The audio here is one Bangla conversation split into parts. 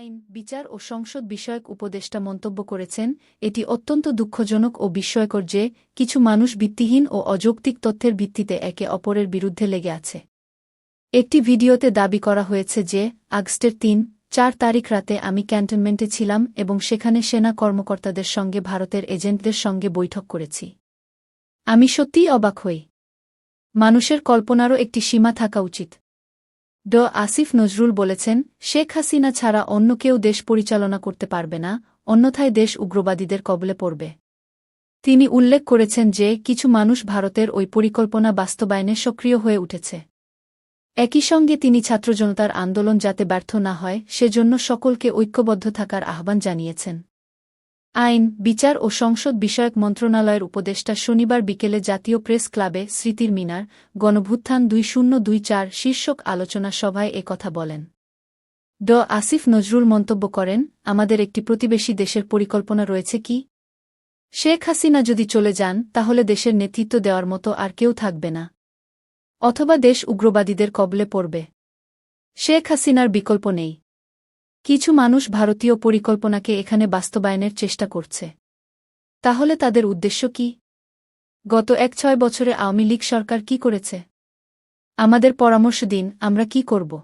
আইন, বিচার ও সংসদ বিষয়ক উপদেষ্টা মন্তব্য করেছেন, এটি অত্যন্ত দুঃখজনক ও বিস্ময়কর যে, কিছু মানুষ ভিত্তিহীন ও অযৌক্তিক তথ্যের ভিত্তিতে একে অপরের বিরুদ্ধে লেগে আছে। একটি ভিডিওতে দাবি করা হয়েছে যে, আগস্টের ৩-৪ তারিখ রাতে আমি ক্যান্টনমেন্টে ছিলাম এবং সেখানে সেনা কর্মকর্তাদের সঙ্গে ভারতের এজেন্টদের সঙ্গে বৈঠক করেছি। আমি সত্যিই অবাক হই। মানুষের কল্পনারও একটি সীমা থাকা উচিত। আসিফ নজরুল বলেছেন, শেখ হাসিনা ছাড়া অন্য কেউ দেশ পরিচালনা করতে পারবে না, অন্যথায় দেশ উগ্রবাদীদের কবলে পড়বে। তিনি উল্লেখ করেছেন যে, কিছু মানুষ ভারতের ওই পরিকল্পনা বাস্তবায়নে সক্রিয় হয়ে উঠেছে। একই সঙ্গে তিনি ছাত্রজনতার আন্দোলন যাতে ব্যর্থ না হয় সেজন্য সকলকে ঐক্যবদ্ধ থাকার আহ্বান জানিয়েছেন। আইন, বিচার ও সংসদ বিষয়ক মন্ত্রণালয়ের উপদেষ্টা শনিবার বিকেলে জাতীয় প্রেস ক্লাবে স্মৃতির মিনার, গণভ্যুত্থান ২০২৪ শীর্ষক আলোচনা সভায় একথা বলেন। আসিফ নজরুল মন্তব্য করেন, আমাদের একটি প্রতিবেশী দেশের পরিকল্পনা রয়েছে কি? শেখ হাসিনা যদি চলে যান তাহলে দেশের নেতৃত্ব দেওয়ার মতো আর কেউ থাকবে না। অথবা দেশ উগ্রবাদীদের কবলে পড়বে। শেখ হাসিনার বিকল্প নেই। কিছু মানুষ ভারতীয় পরিকল্পনাকে এখানে বাস্তবায়নের চেষ্টা করছে। তাহলে তাদের উদ্দেশ্য কি? গত ১-৬ বছরে আওয়ামী লীগ সরকার কি করেছে? আমাদের পরামর্শ দিন, আমরা কি করব?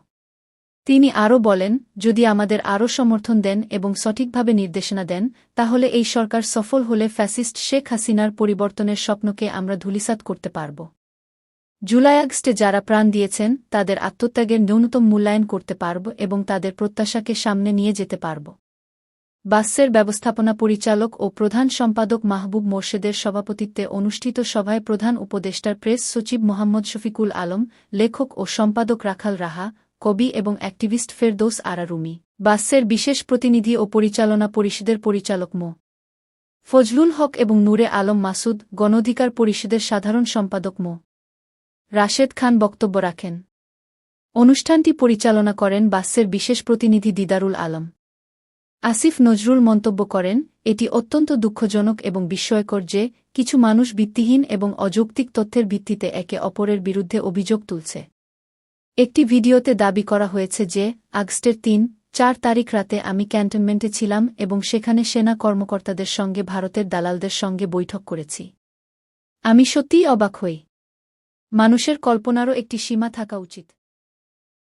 তিনি আরও বলেন, যদি আমাদের আরও সমর্থন দেন এবং সঠিকভাবে নির্দেশনা দেন, তাহলে এই সরকার সফল হলে ফ্যাসিস্ট শেখ হাসিনার পরিবর্তনের স্বপ্নকে আমরা ধূলিসাৎ করতে পারব। জুলাই-আগস্টে যারা প্রাণ দিয়েছেন তাদের আত্মত্যাগের ন্যূনতম মূল্যায়ন করতে পারব এবং তাদের প্রত্যাশাকে সামনে নিয়ে যেতে পারব। বাসের ব্যবস্থাপনা পরিচালক ও প্রধান সম্পাদক মাহবুব মোর্শেদের সভাপতিত্বে অনুষ্ঠিত সভায় প্রধান উপদেষ্টার প্রেস সচিব মোহাম্মদ শফিকুল আলম, লেখক ও সম্পাদক রাখাল রাহা, কবি এবং অ্যাক্টিভিস্ট ফেরদৌস আরা রুমি, বাসের বিশেষ প্রতিনিধি ও পরিচালনা পরিষদের পরিচালক মো. ফজলুল হক এবং নূরে আলম মাসুদ, গণ অধিকার পরিষদের সাধারণ সম্পাদক মো. রাশেদ খান বক্তব্য রাখেন। অনুষ্ঠানটি পরিচালনা করেন বাসের বিশেষ প্রতিনিধি দিদারুল আলম। আসিফ নজরুল মন্তব্য করেন, এটি অত্যন্ত দুঃখজনক এবং বিস্ময়কর যে, কিছু মানুষ ভিত্তিহীন এবং অযৌক্তিক তথ্যের ভিত্তিতে একে অপরের বিরুদ্ধে অভিযোগ তুলছে। একটি ভিডিওতে দাবি করা হয়েছে যে, আগস্টের ৩-৪ তারিখ রাতে আমি ক্যান্টনমেন্টে ছিলাম এবং সেখানে সেনা কর্মকর্তাদের সঙ্গে ভারতের দালালদের সঙ্গে বৈঠক করেছি। আমি সত্যিই অবাক হই। মানুষের কল্পনারও একটি সীমা থাকা উচিত।